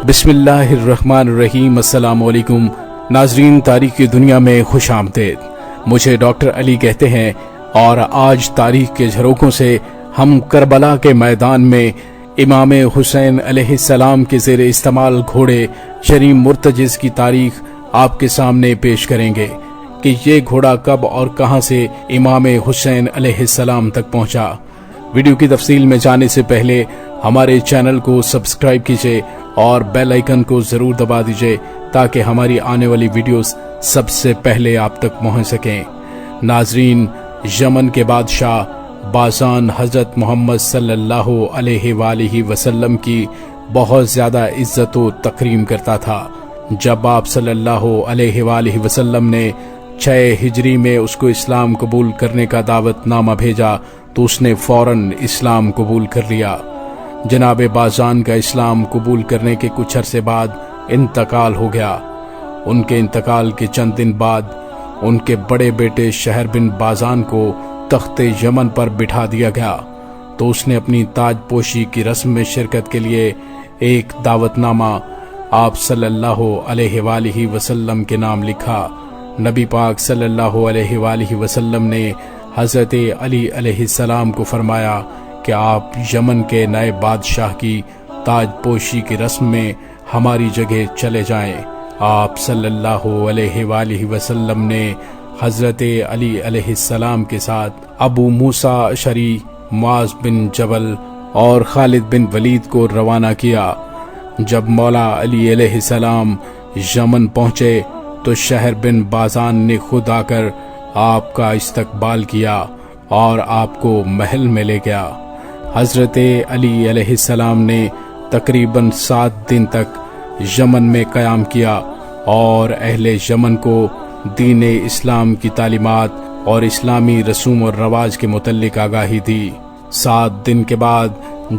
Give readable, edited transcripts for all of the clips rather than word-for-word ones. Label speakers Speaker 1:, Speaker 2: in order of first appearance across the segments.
Speaker 1: بسم اللہ الرحمن الرحیم۔ السلام علیکم ناظرین، تاریخ کی دنیا میں خوش آمدید۔ مجھے ڈاکٹر علی کہتے ہیں اور آج تاریخ کے جھروکوں سے ہم کربلا کے میدان میں امام حسین علیہ السلام کے زیر استعمال گھوڑے شریم مرتجز کی تاریخ آپ کے سامنے پیش کریں گے کہ یہ گھوڑا کب اور کہاں سے امام حسین علیہ السلام تک پہنچا۔ ویڈیو کی تفصیل میں جانے سے پہلے ہمارے چینل کو سبسکرائب کیجئے اور بیل آئیکن کو ضرور دبا دیجئے تاکہ ہماری آنے والی ویڈیوز سب سے پہلے آپ تک پہنچ سکیں۔ ناظرین، یمن کے بادشاہ بازان حضرت محمد صلی اللہ علیہ وآلہ وسلم کی بہت زیادہ عزت و تکریم کرتا تھا۔ جب آپ صلی اللہ علیہ وآلہ وسلم نے 6 ہجری میں اس کو اسلام قبول کرنے کا دعوت نامہ بھیجا تو اس نے فوراً اسلام قبول کر لیا۔ جناب بازان کا اسلام قبول کرنے کے کچھ عرصے بعد انتقال ہو گیا۔ ان کے انتقال کے چند دن بعد ان کے بڑے بیٹے شہر بن بازان کو تخت یمن پر بٹھا دیا گیا تو اس نے اپنی تاج پوشی کی رسم میں شرکت کے لیے ایک دعوت نامہ آپ صلی اللہ علیہ وآلہ وسلم کے نام لکھا۔ نبی پاک صلی اللہ علیہ وآلہ وسلم نے حضرت علی علیہ السلام کو فرمایا کہ آپ یمن کے نئے بادشاہ کی تاج پوشی کی رسم میں ہماری جگہ چلے جائیں۔ آپ صلی اللہ علیہ وآلہ وسلم نے حضرت علی علیہ السلام کے ساتھ ابو موسیٰ اشعری، معاذ بن جبل اور خالد بن ولید کو روانہ کیا۔ جب مولا علی علیہ السلام یمن پہنچے تو شہر بن بازان نے خود آ کر آپ کا استقبال کیا اور آپ کو محل میں لے گیا۔ حضرت علی علیہ السلام نے تقریباً 7 دن تک یمن میں قیام کیا اور اہل یمن کو دین اسلام کی تعلیمات اور اسلامی رسوم و رواج کے متعلق آگاہی دی۔ 7 دن کے بعد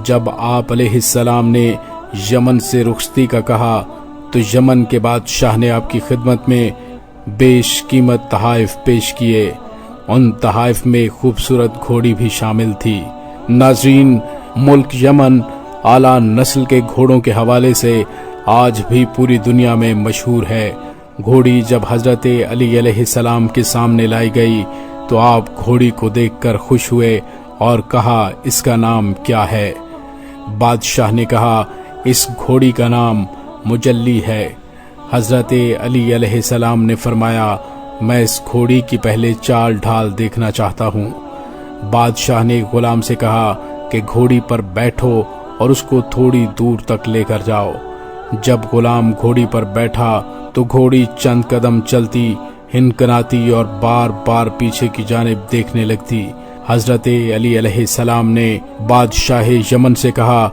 Speaker 1: جب آپ علیہ السلام نے یمن سے رخصتی کا کہا تو یمن کے بادشاہ نے آپ کی خدمت میں بیش قیمت تحائف پیش کیے۔ ان تحائف میں خوبصورت گھوڑی بھی شامل تھی۔ ناظرین، ملک یمن اعلیٰ نسل کے گھوڑوں کے حوالے سے آج بھی پوری دنیا میں مشہور ہے۔ گھوڑی جب حضرت علی علیہ السلام کے سامنے لائی گئی تو آپ گھوڑی کو دیکھ کر خوش ہوئے اور کہا اس کا نام کیا ہے؟ بادشاہ نے کہا اس گھوڑی کا نام مجلی ہے۔ حضرت علی علیہ السلام نے فرمایا میں اس گھوڑی کی پہلے چال ڈھال دیکھنا چاہتا ہوں۔ بادشاہ نے غلام سے کہا کہ گھوڑی پر بیٹھو اور اس کو تھوڑی دور تک لے کر جاؤ۔ جب غلام گھوڑی پر بیٹھا تو گھوڑی چند قدم چلتی، ہنکناتی اور بار بار پیچھے کی جانب دیکھنے لگتی۔ حضرت علی علیہ السلام نے بادشاہ یمن سے کہا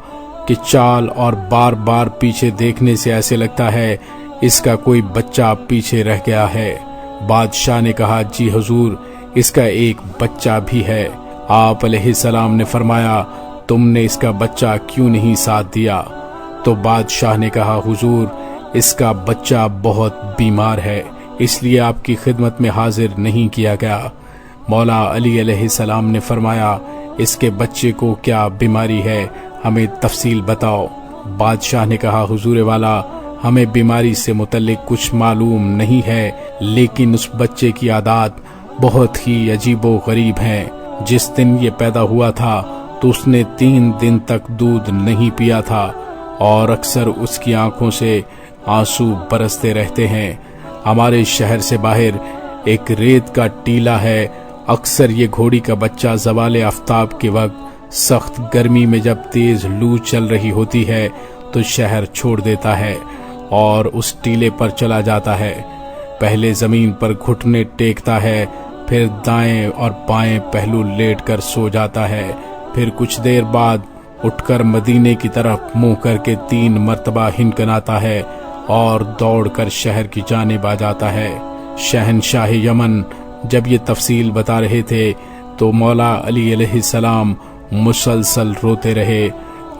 Speaker 1: کہ چال اور بار بار پیچھے دیکھنے سے ایسے لگتا ہے اس کا کوئی بچہ پیچھے رہ گیا ہے۔ بادشاہ نے کہا جی حضور، اس کا ایک بچہ بھی ہے۔ آپ علیہ السلام نے فرمایا تم نے اس کا بچہ کیوں نہیں ساتھ دیا؟ تو بادشاہ نے کہا حضور، اس کا بچہ بہت بیمار ہے، اس لیے آپ کی خدمت میں حاضر نہیں کیا گیا۔ مولا علی علیہ السلام نے فرمایا اس کے بچے کو کیا بیماری ہے، ہمیں تفصیل بتاؤ۔ بادشاہ نے کہا حضور والا، ہمیں بیماری سے متعلق کچھ معلوم نہیں ہے، لیکن اس بچے کی عادات بہت ہی عجیب و غریب ہیں۔ جس دن یہ پیدا ہوا تھا تو اس نے 3 دن تک دودھ نہیں پیا تھا اور اکثر اس کی آنکھوں سے آنسو برستے رہتے ہیں۔ ہمارے شہر سے باہر ایک ریت کا ٹیلہ ہے، اکثر یہ گھوڑی کا بچہ زوال آفتاب کے وقت سخت گرمی میں جب تیز لو چل رہی ہوتی ہے تو شہر چھوڑ دیتا ہے اور اس ٹیلے پر چلا جاتا ہے۔ پہلے زمین پر گھٹنے ٹیکتا ہے، پھر دائیں اور بائیں پہلو لیٹ کر سو جاتا ہے، پھر کچھ دیر بعد اٹھ کر مدینے کی طرف منہ کر کے 3 مرتبہ ہنکناتا ہے اور دوڑ کر شہر کی جانب آ جاتا ہے۔ شہنشاہ یمن جب یہ تفصیل بتا رہے تھے تو مولا علی علیہ السلام مسلسل روتے رہے۔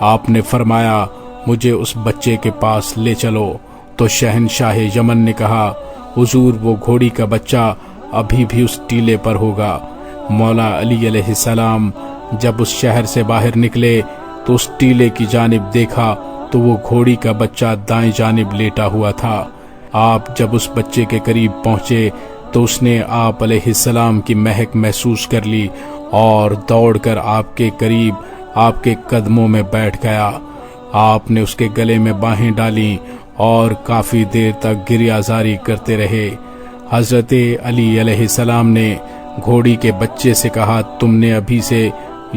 Speaker 1: آپ نے فرمایا مجھے اس بچے کے پاس لے چلو۔ تو شہنشاہ یمن نے کہا حضور، وہ گھوڑی کا بچہ ابھی بھی اس ٹیلے پر ہوگا۔ مولا علی علیہ السلام جب اس شہر سے باہر نکلے تو اس ٹیلے کی جانب دیکھا تو تو وہ گھوڑی کا بچہ دائیں جانب لیٹا ہوا تھا۔ آپ جب اس بچے کے قریب پہنچے تو اس نے آپ علیہ السلام کی مہک محسوس کر لی اور دوڑ کر آپ کے قریب آپ کے قدموں میں بیٹھ گیا۔ آپ نے اس کے گلے میں باہیں ڈالیں اور کافی دیر تک گریہ زاری کرتے رہے۔ حضرت علی علیہ السلام نے گھوڑی کے بچے سے کہا، تم نے ابھی سے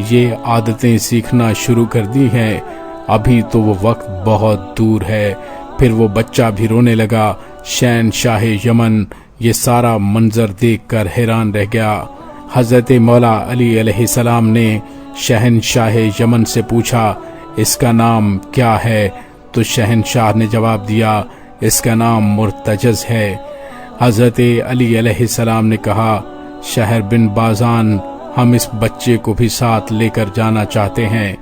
Speaker 1: یہ عادتیں سیکھنا شروع کر دی ہیں، ابھی تو وہ وقت بہت دور ہے۔ پھر وہ بچہ بھی رونے لگا۔ شہنشاہ یمن یہ سارا منظر دیکھ کر حیران رہ گیا۔ حضرت مولا علی علیہ السلام نے شہنشاہ یمن سے پوچھا، اس کا نام کیا ہے؟ تو شہنشاہ نے جواب دیا، اس کا نام مرتجز ہے۔ حضرت علی علیہ السلام نے کہا، شہر بن بازان، ہم اس بچے کو بھی ساتھ لے کر جانا چاہتے ہیں۔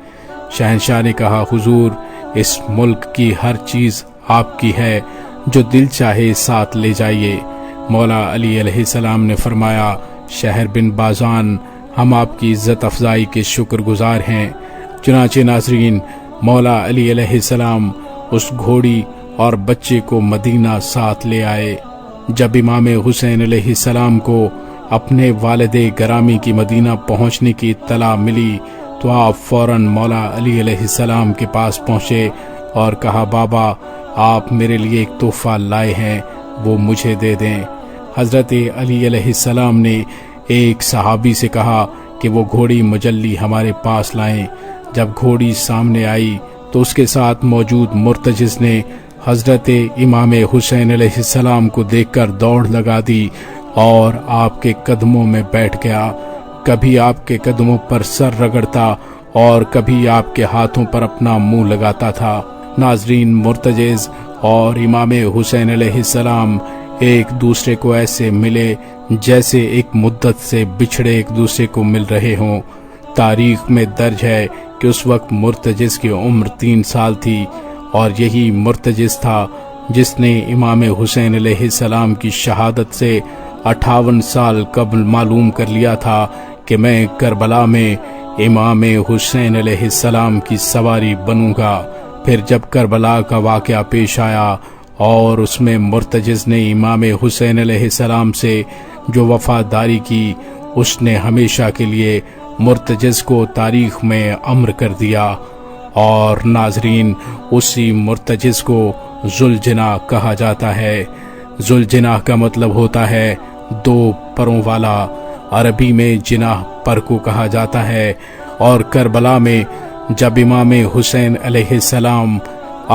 Speaker 1: شہنشاہ نے کہا، حضور، اس ملک کی ہر چیز آپ کی ہے، جو دل چاہے ساتھ لے جائیے۔ مولا علی علیہ السلام نے فرمایا، شہر بن بازان، ہم آپ کی عزت افزائی کے شکر گزار ہیں۔ چنانچہ ناظرین، مولا علی علیہ السلام اس گھوڑی اور بچے کو مدینہ ساتھ لے آئے۔ جب امام حسین علیہ السلام کو اپنے والد گرامی کی مدینہ پہنچنے کی اطلاع ملی تو آپ فوراً مولا علی علیہ السلام کے پاس پہنچے اور کہا، بابا، آپ میرے لیے ایک تحفہ لائے ہیں، وہ مجھے دے دیں۔ حضرت علی علیہ السلام نے ایک صحابی سے کہا کہ وہ گھوڑی مجلی ہمارے پاس لائیں۔ جب گھوڑی سامنے آئی تو اس کے ساتھ موجود مرتجز نے حضرت امام حسین علیہ السلام کو دیکھ کر دوڑ لگا دی اور آپ کے قدموں میں بیٹھ گیا۔ کبھی آپ کے قدموں پر سر رگڑتا اور کبھی آپ کے ہاتھوں پر اپنا منہ لگاتا تھا۔ ناظرین، مرتجز اور امام حسین علیہ السلام ایک دوسرے کو ایسے ملے جیسے ایک مدت سے بچھڑے ایک دوسرے کو مل رہے ہوں۔ تاریخ میں درج ہے کہ اس وقت مرتجز کی عمر 3 سال تھی اور یہی مرتجز تھا جس نے امام حسین علیہ السلام کی شہادت سے 58 سال قبل معلوم کر لیا تھا کہ میں کربلا میں امام حسین علیہ السلام کی سواری بنوں گا۔ پھر جب کربلا کا واقعہ پیش آیا اور اس میں مرتجز نے امام حسین علیہ السلام سے جو وفاداری کی، اس نے ہمیشہ کے لیے مرتجز کو تاریخ میں امر کر دیا۔ اور ناظرین، اسی مرتجز کو ذوالجناح کہا جاتا ہے۔ ذوالجناح کا مطلب ہوتا ہے 2 پروں والا، عربی میں جناح پر کو کہا جاتا ہے۔ اور کربلا میں جب امام حسین علیہ السلام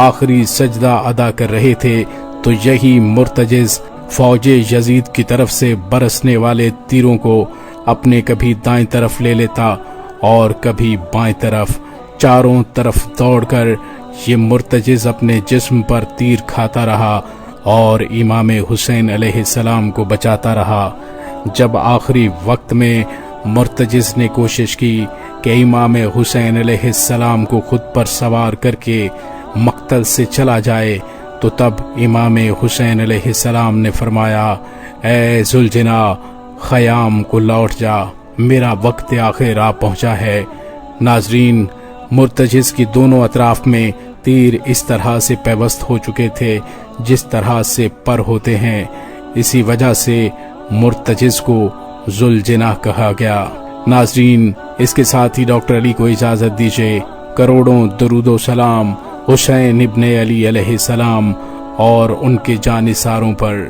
Speaker 1: آخری سجدہ ادا کر رہے تھے تو یہی مرتجز فوج یزید کی طرف سے برسنے والے تیروں کو اپنے کبھی دائیں طرف لے لیتا اور کبھی بائیں طرف۔ چاروں طرف دوڑ کر یہ مرتجز اپنے جسم پر تیر کھاتا رہا اور امام حسین علیہ السلام کو بچاتا رہا۔ جب آخری وقت میں مرتجز نے کوشش کی کہ امام حسین علیہ السلام کو خود پر سوار کر کے مقتل سے چلا جائے تو تب امام حسین علیہ السلام نے فرمایا، اے ذوالجناح، خیام کو لوٹ جا، میرا وقت آخر آ پہنچا ہے۔ ناظرین، مرتجز کی دونوں اطراف میں تیر اس طرح سے پیوست ہو چکے تھے جس طرح سے پر ہوتے ہیں، اسی وجہ سے مرتجز کو ذوالجناح کہا گیا۔ ناظرین، اس کے ساتھ ہی ڈاکٹر علی کو اجازت دیجیے۔ کروڑوں درود و سلام حسین ابن علی علیہ السلام اور ان کے جانثاروں پر۔